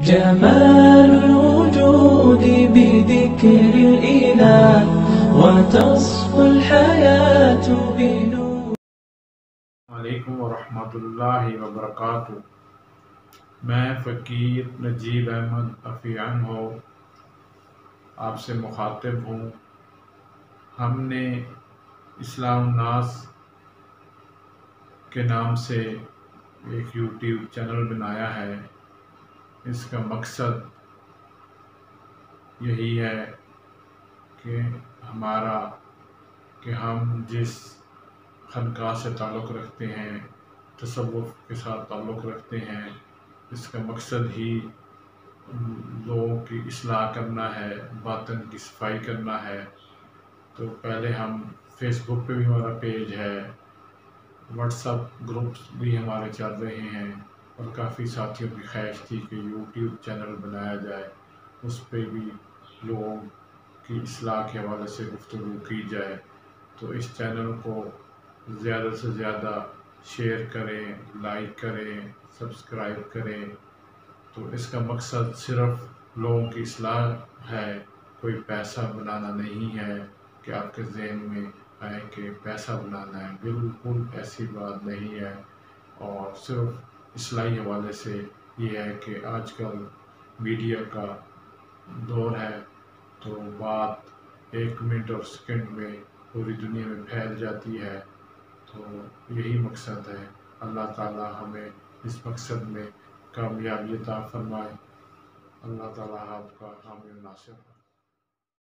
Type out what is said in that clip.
جمال الوجود بذكر الإله وتصفو الحياة بنور. علیکم ورحمۃ اللہ وبرکاتہ۔ میں فقیر نجیب احمد افیان ہو آپ سے مخاطب ہوں۔ ہم نے اسلام الناس کے نام سے ایک یوٹیوب چینل بنایا ہے۔ اس کا مقصد یہی ہے کہ ہم جس خانقاہ سے تعلق رکھتے ہیں، تصوف کے ساتھ تعلق رکھتے ہیں، اس کا مقصد ہی لوگوں کی اصلاح کرنا ہے، باطن کی صفائی کرنا ہے۔ تو پہلے ہم فیس بک پہ بھی ہمارا پیج ہے، واٹس ایپ گروپس بھی ہمارے چل رہے ہیں، اور کافی ساتھیوں کی خواہش تھی کہ یوٹیوب چینل بنایا جائے، اس پہ بھی لوگوں کی اصلاح کے حوالے سے گفتگو کی جائے۔ تو اس چینل کو زیادہ سے زیادہ شیئر کریں، لائک کریں، سبسکرائب کریں۔ تو اس کا مقصد صرف لوگوں کی اصلاح ہے، کوئی پیسہ بنانا نہیں ہے کہ آپ کے ذہن میں آئے کہ پیسہ بنانا ہے، بالکل ایسی بات نہیں ہے۔ اور صرف اصلاحی حوالے سے یہ ہے کہ آج کل میڈیا کا دور ہے، تو بات 1 منٹ اور سیکنڈ میں پوری دنیا میں پھیل جاتی ہے۔ تو یہی مقصد ہے۔ اللہ تعالی ہمیں اس مقصد میں کامیابی عطا فرمائے۔ اللہ تعالی آپ کا حامی و ناصر۔